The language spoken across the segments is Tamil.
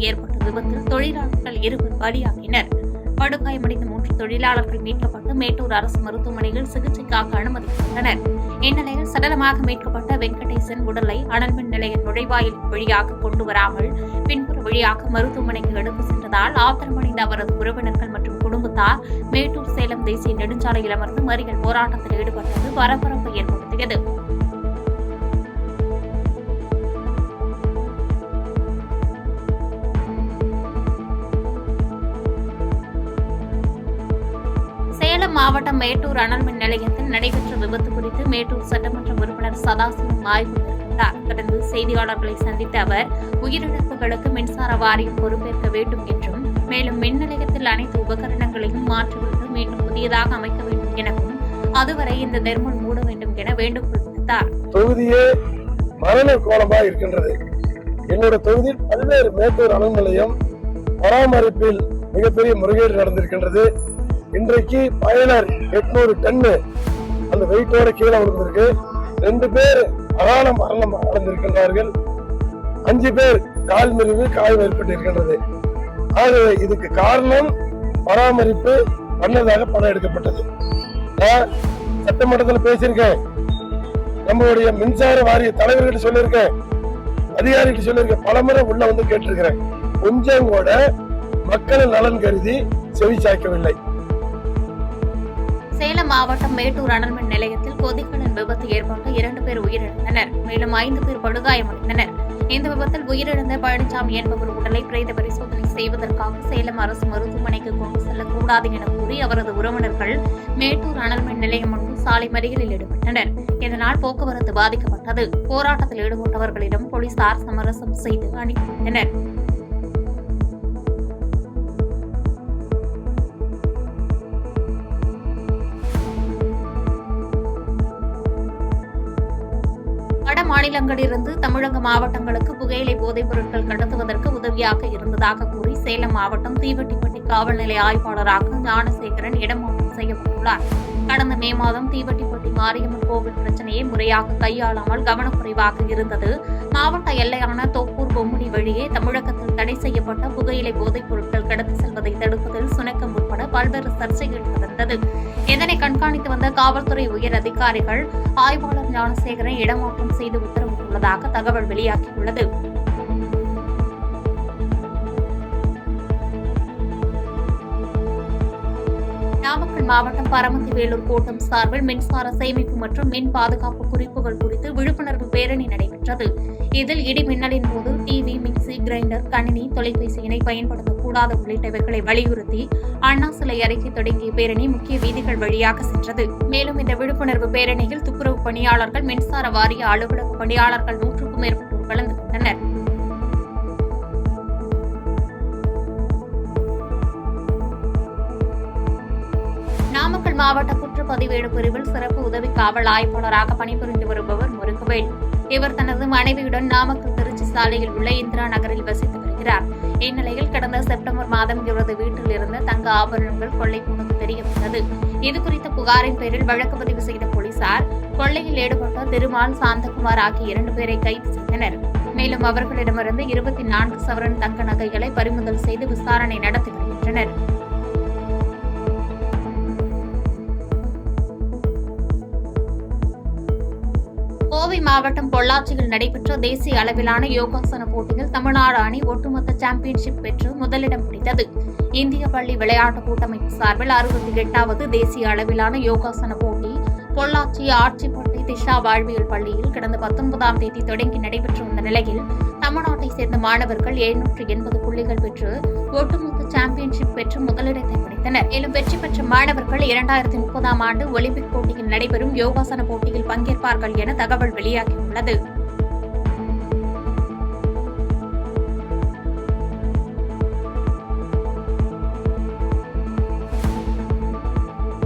ஏற்பட்ட விபத்தில் தொழிலாளர்கள் 2 பலியாகினர். படுகாயமடைந்த 3 தொழிலாளர்கள் மீட்கப்பட்டு மேட்டூர் அரசு மருத்துவமனையில் சிகிச்சைக்காக அனுமதிக்கப்பட்டனர். இந்நிலையில் சடலமாக மீட்கப்பட்ட வெங்கடேசன் உடலை அனல்மின் நிலைய நுழைவாயில் வழியாக கொண்டு வராமல் பின்புற வழியாக மருத்துவமனைக்கு எடுத்து சென்றதால் ஆத்திரமடைந்த அவரது உறவினர்கள் மற்றும் குடும்பத்தார் மேட்டூர் சேலம் தேசிய நெடுஞ்சாலையில் அமர்ந்து மறியல் போராட்டத்தில் ஈடுபட்டது பரபரப்பை ஏற்படுத்தியது. சேலம் மாவட்டம் மேட்டூர் அனல்மின் நிலையத்தில் நடைபெற்ற விபத்து குறித்து மேட்டூர் சட்டமன்ற உறுப்பினர் சதாசிவம் ஆய்வு மேற்கொண்டார். தொடர்ந்து செய்தியாளர்களை சந்தித்த அவர் உயிரிழப்புகளுக்கு மின்சார வாரியம் பொறுப்பேற்க வேண்டும் என்றும், மேலும் மின் நிலையத்தில் அனைத்து உபகரணங்களையும் மாற்றிவிட்டு மீண்டும் புதியதாக அமைக்க வேண்டும் எனவும், அதுவரை இந்த தெர்மல் மூட வேண்டும் என வேண்டுகோள் விடுத்தார். தொகுதியே மரண கோலமாக இருக்கின்றது. என்னோட தொகுதியில் பல்வேறு மேட்டூர் அனல் நிலையம் பராமரிப்பில் மிகப்பெரிய முறைகேடு நடந்திருக்கின்றது. இன்றைக்கு பயனர் 800 டன்னு அந்த வெயிட்டோட கீழே விழுந்திருக்கு. 2 பேர் அகால மரணம் அடைந்திருக்கின்றார்கள். 5 பேர் கால் முறிவு காயம் ஏற்பட்டிருக்கின்றது. ஆகவே இதுக்கு காரணம் பராமரிப்பு பண்ணதாக பணம் எடுக்கப்பட்டது. நான் சட்டமன்றத்தில் பேசியிருக்கேன், நம்மளுடைய மின்சார வாரிய தலைவர்கிட்ட சொல்லியிருக்கேன், அதிகாரிகிட்ட சொல்லியிருக்கேன், பலமுறை உள்ள வந்து கேட்டிருக்கிறேன். கொஞ்சம் கூட மக்கள் நலன் கருதி செவி சாய்க்கவில்லை. சேலம் மாவட்டம் மேட்டூர் அனல்மின் நிலையத்தில் கொதிகலன் விபத்து ஏற்பட்டு 2 பேர் உயிரிழந்தனர். மேலும் 5 பேர் படுகாயமடைந்தனர். இந்த விபத்தில் உயிரிழந்த பழனிசாமி என்பவர் உடலை பிரேத பரிசோதனை செய்வதற்காக சேலம் அரசு மருத்துவமனைக்கு கொண்டு செல்லக்கூடாது என கூறி அவரது உறவினர்கள் மேட்டூர் அனல்மின் நிலையம் முன்பு சாலை மறியலில் ஈடுபட்டனர். இதனால் போக்குவரத்து பாதிக்கப்பட்டது. போராட்டத்தில் ஈடுபட்டவர்களிடம் போலீசார் சமரசம் செய்து அனுப்பி வைத்தனர். வட மாநிலங்களிலிருந்து தமிழக மாவட்டங்களுக்கு புகையிலை போதைப் பொருட்கள் கடத்துவதற்கு உதவியாக இருந்ததாக கூறி சேலம் மாவட்டம் தீவட்டிப்பட்டி காவல் நிலைய ஆய்வாளராக ஞானசேகரன் இடமாற்றம் செய்யப்பட்டுள்ளார். கடந்த மே மாதம் தீவட்டிப்பட்டி மாரியம்மன் கோவில் பிரச்சனையை முறையாக கையாளாமல் கவனக்குறைவாக இருந்தது. மாவட்ட எல்லையான தோப்பூர் பொம்முடி வழியே தமிழகத்தில் தடை செய்யப்பட்ட புகையிலை போதைப் பொருட்கள் கடத்தி செல்வதை தடுப்பதில் சுணக்கம் உட்பட பல்வேறு சர்ச்சைகள் நடந்தது. இதனை கண்காணித்து வந்த காவல்துறை உயர் அதிகாரிகள் ஆய்வாளர் ஞானசேகரன் இடமாற்றம் செய்து உத்தரவிட்டுள்ளதாக தகவல் வெளியாகியுள்ளது. நாமக்கல் மாவட்டம் பரமத்தி வேலூர் கோட்டம் சார்பில் மின்சார சேமிப்பு மற்றும் மின் பாதுகாப்பு குறிப்புகள் குறித்து விழிப்புணர்வு பேரணி நடைபெற்றது. இதில் இடி மின்னலின் போது டிவி, மிக்சி, கிரைண்டர், கணினி, தொலைபேசியினை பயன்படுத்தக்கூடாது உள்ளிட்டவைகளை வலியுறுத்தி அண்ணா சிலை அருகே தொடங்கிய பேரணி முக்கிய வீதிகள் வழியாக சென்றது. மேலும் இந்த விழிப்புணர்வு பேரணியில் துப்புரவு பணியாளர்கள், மின்சார வாரிய அலுவலக பணியாளர்கள் 100க்கும் மேற்பட்டோர் கலந்து கொண்டனர். நாமக்கல் மாவட்ட குற்றப்பதிவேடு பிரிவில் சிறப்பு உதவி காவல் ஆய்வாளராக பணிபுரிந்து வருபவர் முருகவேல். இவர் தனது மனைவியுடன் நாமக்கல் திருச்சி சாலையில் உள்ள இந்திரா நகரில் வசித்து வருகிறார். இந்நிலையில் கடந்த செப்டம்பர் மாதம் இவரது வீட்டில் இருந்த தங்க ஆபரணங்கள் கொள்ளை போனது தெரியவந்தது. இதுகுறித்த புகாரின் பேரில் வழக்கு பதிவு செய்த போலீசார் கொள்ளையில் ஈடுபட்ட திருமால், சாந்தகுமார் ஆகிய 2 பேரை கைது செய்தனர். மேலும் அவர்களிடமிருந்து 24 சவரன் தங்க நகைகளை பறிமுதல் செய்து விசாரணை நடத்தி வருகின்றனர். கோவை மாவட்டம் பொள்ளாச்சியில் நடைபெற்ற தேசிய அளவிலான யோகாசன போட்டியில் தமிழ்நாடு அணி ஒட்டுமொத்த சாம்பியன்ஷிப் பெற்று முதலிடம் பிடித்தது. இந்திய பள்ளி விளையாட்டு கூட்டமைப்பு சார்பில் 68வது தேசிய அளவிலான யோகாசன போட்டி பொள்ளாச்சி ஆட்சிப்பட்டி திஷா வாழ்வியல் பள்ளியில் கடந்த 19ஆம் தேதி தொடங்கி நடைபெற்று வந்த நிலையில் தமிழ்நாட்டை சேர்ந்த மாணவர்கள் 780 புள்ளிகள் பெற்று ஒட்டுமொத்த சாம்பியன்ஷிப் பெற்று முதலிடத்தை பிடித்தனர். மேலும் வெற்றி பெற்ற மாணவர்கள் 2030ஆம் ஆண்டு ஒலிம்பிக் போட்டியில் நடைபெறும் யோகாசன போட்டியில் பங்கேற்பார்கள் என தகவல் வெளியாகியுள்ளது.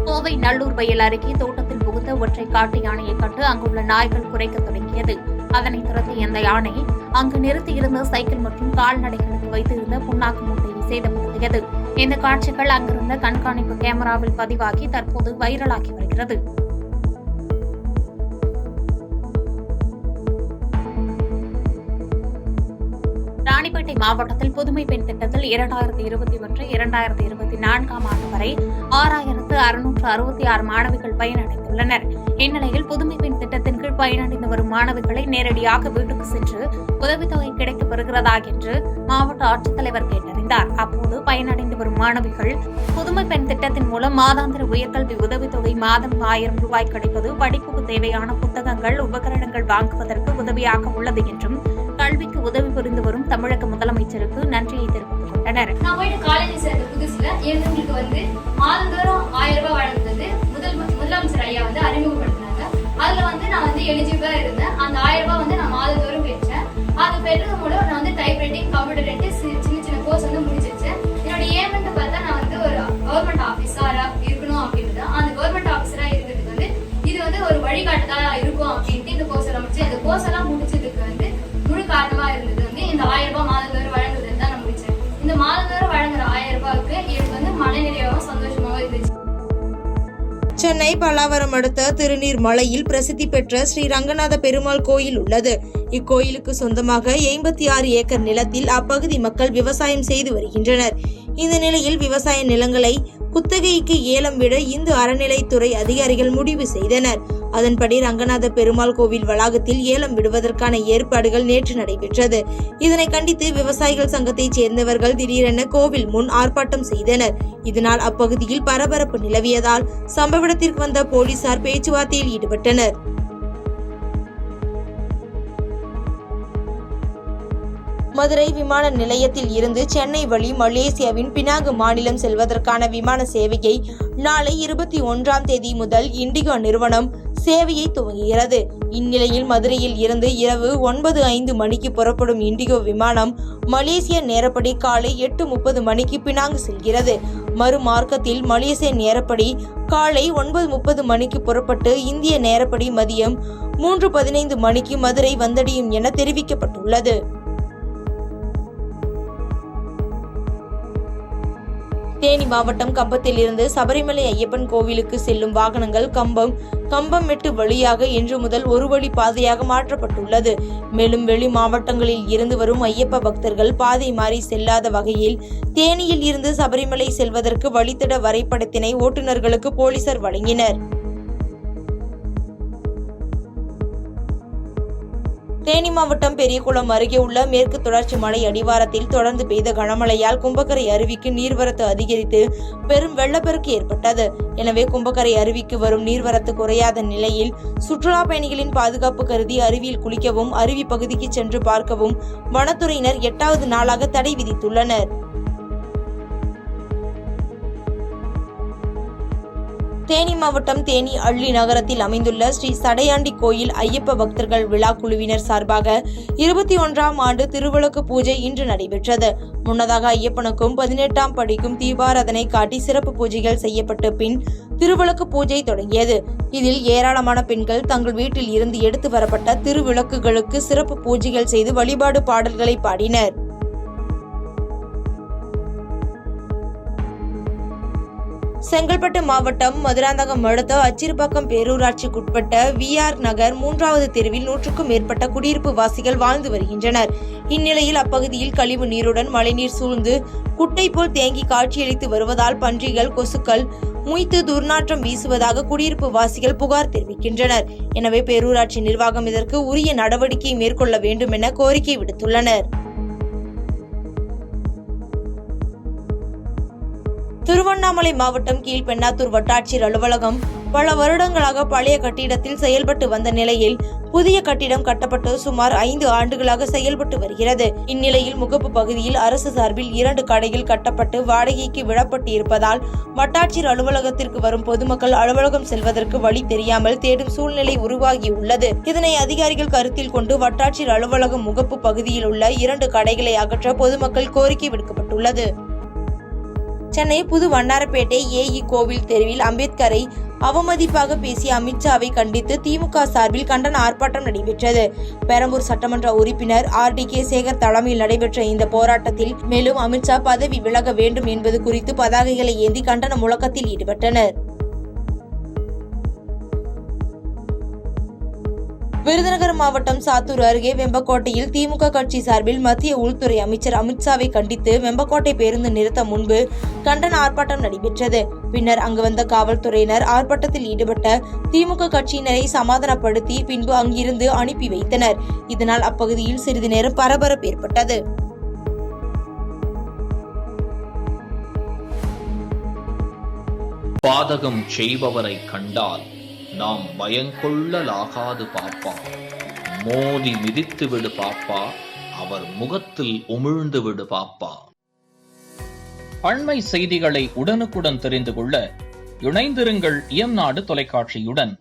கோவை நல்லூர் வயல் அருகே தோட்டத்தில் புகுந்த ஒற்றை காட்டு யானையை கண்டு அங்குள்ள நாய்கள் குறைக்க தொடங்கியது. அதனை துரத்திய அந்த யானை அங்கு நிறுத்தியிருந்த சைக்கிள் மற்றும் கால்நடைகளுக்கு வைத்திருந்த புண்ணாக்கு மூட்டையை சேதப்படுத்தியது. இந்த காட்சிகள் அங்கிருந்த கண்காணிப்பு கேமராவில் பதிவாகி தற்போது வைரலாகி வருகிறது. ராணிப்பேட்டை மாவட்டத்தில் புதுமை பெண் திட்டத்தில் 2021-2024 ஆண்டு வரை 6,666 மாணவிகள் பயனடைந்துள்ளனர். இந்நிலையில் புதுமை பெண் திட்டத்தின் கீழ் பயனடைந்து வரும் மாணவிகளை நேரடியாக வீட்டுக்கு சென்று உதவித்தொகை கிடைக்கப் பெறுகிறதா என்று மாவட்ட ஆட்சித்தலைவர் கேட்டறிந்தார். அப்போது பயனடைந்து வரும் மாணவிகள் புதுமை பெண் திட்டத்தின் மூலம் மாதாந்திர உயர்கல்வி உதவித்தொகை மாதம் 1000 ரூபாய் கிடைப்பது படிப்புக்கு தேவையான புத்தகங்கள், உபகரணங்கள் வாங்குவதற்கு உதவியாக உள்ளது என்றும் கல்விக்கு உதவி புரிந்து வரும் தமிழக முதலமைச்சருக்கு நன்றியை தெரிவித்துக் கொண்டனர். நான் போயிட்டு காலேஜ் சேர்ந்த புதுசுல எங்களுக்கு மாதந்தோறும் 1000 ரூபாய் வழங்குறது முதலமைச்சர் ஐயா அறிமுகப்படுத்தினாங்க. அதுல நான் எலிஜிபிளா இருந்தேன். அந்த 1000 ரூபாய் நான் மாதந்தோறும் பெற்றேன். அது பெற்றது மூலம் நான் டைப் ரைட்டிங், கம்ப்யூட்டர் ரைட்டிங் சின்ன கோர்ஸ் முடிச்சிருச்சேன். என்னோட ஏமெண்ட் பார்த்தா நான் ஒரு கவர்மெண்ட் ஆபீசரா இருக்கணும் அப்படின்றது. அந்த கவர்மெண்ட் ஆபீசரா இருக்கிறதுக்கு இது ஒரு வழிகாட்டுதலா இருக்கும் அப்படின்ட்டு இந்த கோர்ஸ் எல்லாம் முடிச்சேன். இந்த கோர்ஸ் எல்லாம் முடிச்சதுக்கு முழு காரணமா இருந்தது இந்த 1000 ரூபாய் மாதந்தோறும் வழங்குறதுன்னு தான் நான் முடிச்சேன். இந்த மாதந்தோறும் வழங்குற 1000 ரூபாய்க்கு எனக்கு மனநிறைவாகவும் சந்தோஷமாகவும் இருந்துச்சு. சென்னை பல்லாவரம் அடுத்த திருநீர்மலையில் பிரசித்தி பெற்ற ஸ்ரீ ரங்கநாத பெருமாள் கோயில் உள்ளது. இக்கோயிலுக்கு சொந்தமாக 86 ஏக்கர் நிலத்தில் அப்பகுதி மக்கள் விவசாயம் செய்து வருகின்றனர். இந்த நிலையில் விவசாய நிலங்களை குத்தகைக்கு ஏலம் விட இந்து அறநிலைத்துறை அதிகாரிகள் முடிவு செய்தனர். அதன்படி ரங்கநாத பெருமாள் கோவில் வளாகத்தில் ஏலம் விடுவதற்கான ஏற்பாடுகள் நேற்று நடைபெற்றது. இதனை கண்டித்து விவசாயிகள் சங்கத்தைச் சேர்ந்தவர்கள் திடீரென கோவில் முன் ஆர்ப்பாட்டம் செய்தனர். இதனால் அப்பகுதியில் பரபரப்பு நிலவியதால் சம்பவ இடத்திற்கு வந்த போலீசார் பேச்சுவார்த்தையில் ஈடுபட்டனர். மதுரை விமான நிலையத்தில் இருந்து சென்னை வழி மலேசியாவின் பினாங்கு மாநிலம் செல்வதற்கான விமான சேவையை நாளை 21ஆம் தேதி முதல் இண்டிகோ நிறுவனம் சேவையை துவங்குகிறது. இந்நிலையில் மதுரையில் இருந்து இரவு 9:05 மணிக்கு புறப்படும் இண்டிகோ விமானம் மலேசிய நேரப்படி காலை 8:30 மணிக்கு பினாங்கு செல்கிறது. மறுமார்க்கத்தில் மலேசிய நேரப்படி காலை 9:30 மணிக்கு புறப்பட்டு இந்திய நேரப்படி மதியம் 3:15 மணிக்கு மதுரை வந்தடையும் என தெரிவிக்கப்பட்டுள்ளது. தேனி மாவட்டம் கம்பத்தில் இருந்து சபரிமலை ஐயப்பன் கோவிலுக்கு செல்லும் வாகனங்கள் கம்பம் மெட்டு வழியாக இன்று முதல் ஒரு வழி பாதையாக மாற்றப்பட்டுள்ளது. மேலும் வெளி மாவட்டங்களில் இருந்து வரும் ஐயப்ப பக்தர்கள் பாதை மாறி செல்லாத வகையில் தேனியில் இருந்து சபரிமலை செல்வதற்கு வழித்தட வரைபடத்தினை ஓட்டுநர்களுக்கு போலீசார் வழங்கினர். தேனி மாவட்டம் பெரியகுளம் அருகே உள்ள மேற்கு தொடர்ச்சி மலை அடிவாரத்தில் தொடர்ந்து பெய்த கனமழையால் கும்பக்கரை அருவிக்கு நீர்வரத்து அதிகரித்து பெரும் வெள்ளப்பெருக்கு ஏற்பட்டது. எனவே கும்பக்கரை அருவிக்கு வரும் நீர்வரத்து குறையாத நிலையில் சுற்றுலா பயணிகளின் பாதுகாப்பு கருதி அருவியில் குளிக்கவும் அருவி பகுதிக்கு சென்று பார்க்கவும் வனத்துறையினர் 8வது நாளாக தடை விதித்துள்ளனர். தேனி மாவட்டம் தேனி அள்ளி நகரத்தில் அமைந்துள்ள ஸ்ரீ சடையாண்டி கோயில் ஐயப்ப பக்தர்கள் விழா குழுவினர் சார்பாக 21ஆம் ஆண்டு திருவிளக்கு பூஜை இன்று நடைபெற்றது. முன்னதாக ஐயப்பனுக்கும் 18ஆம் படிக்கும் தீபாராதனை காட்டி சிறப்பு பூஜைகள் செய்யப்பட்ட பின் திருவிளக்கு பூஜை தொடங்கியது. இதில் ஏராளமான பெண்கள் தங்கள் வீட்டில் இருந்து எடுத்து வரப்பட்ட திருவிளக்குகளுக்கு சிறப்பு பூஜைகள் செய்து வழிபாடு பாடல்களை பாடினர். செங்கல்பட்டு மாவட்டம் மதுராந்தகம் அடுத்த அச்சிறுபாக்கம் பேரூராட்சிக்குட்பட்ட VR நகர் 3வது தெருவில் 100க்கும் மேற்பட்ட குடியிருப்பு வாசிகள் வாழ்ந்து வருகின்றனர். இந்நிலையில் அப்பகுதியில் கழிவு நீருடன் மழைநீர் சூழ்ந்து குட்டை போல் தேங்கி காட்சியளித்து வருவதால் பன்றிகள், கொசுக்கள் முய்த்து துர்நாற்றம் வீசுவதாக குடியிருப்பு வாசிகள் புகார் தெரிவிக்கின்றனர். எனவே பேரூராட்சி நிர்வாகம் இதற்கு உரிய நடவடிக்கை மேற்கொள்ள வேண்டும் என கோரிக்கை விடுத்துள்ளனர். திருவண்ணாமலை மாவட்டம் கீழ்பெண்ணாத்தூர் வட்டாட்சியர் அலுவலகம் பல வருடங்களாக பழைய கட்டிடத்தில் செயல்பட்டு வந்த நிலையில் புதிய கட்டிடம் கட்டப்பட்டு சுமார் 5 ஆண்டுகளாக செயல்பட்டு வருகிறது. இந்நிலையில் முகப்பு பகுதியில் அரசு சார்பில் 2 கடைகள் கட்டப்பட்டு வாடகைக்கு விடப்பட்டு இருப்பதால் வட்டாட்சியர் அலுவலகத்திற்கு வரும் பொதுமக்கள் அலுவலகம் செல்வதற்கு வழி தெரியாமல் தேடும் சூழ்நிலை உருவாகியுள்ளது. இதனை அதிகாரிகள் கருத்தில் கொண்டு வட்டாட்சியர் அலுவலகம் முகப்பு பகுதியில் உள்ள 2 கடைகளை அகற்ற பொதுமக்கள் கோரிக்கை விடுக்கப்பட்டுள்ளது. சென்னை புது வண்ணாரப்பேட்டை ஏஇ கோவில் தெருவில் அம்பேத்கரை அவமதிப்பாக பேசிய அமித்ஷாவை கண்டித்து திமுக சார்பில் கண்டன ஆர்ப்பாட்டம் நடைபெற்றது. பெரம்பூர் சட்டமன்ற உறுப்பினர் RDK சேகர் தலைமையில் நடைபெற்ற இந்த போராட்டத்தில் மேலும் அமித்ஷா பதவி விலக வேண்டும் என்பது குறித்து பதாகைகளை ஏந்தி கண்டன முழக்கத்தில் ஈடுபட்டனர். விருதுநகர் மாவட்டம் சாத்தூர் அருகே வெம்பக்கோட்டையில் திமுக கட்சி சார்பில் மத்திய உள்துறை அமைச்சர் அமித்ஷாவை கண்டித்து வெம்பக்கோட்டை பேருந்து நிறுத்தம் முன்பு கண்டன ஆர்ப்பாட்டம் நடைபெற்றது. பின்னர் அங்கு வந்த காவல்துறையினர் ஆர்ப்பாட்டத்தில் ஈடுபட்ட திமுக கட்சியினரை சமாதானப்படுத்தி பின்பு அங்கிருந்து அனுப்பி வைத்தனர். இதனால் அப்பகுதியில் சிறிது நேரம் பரபரப்பு ஏற்பட்டது. பாதகம் செய்பவரை கண்டால் நாம் பயங்கொள்ளலாகாது பாப்பா. மோதி மிதித்து விடு பாப்பா, அவர் முகத்தில் உமிழ்ந்து விடு பாப்பா. அண்மை செய்திகளை உடனுக்குடன் தெரிந்து கொள்ள இணைந்திருங்கள் இயம்நாடு தொலைக்காட்சியுடன்.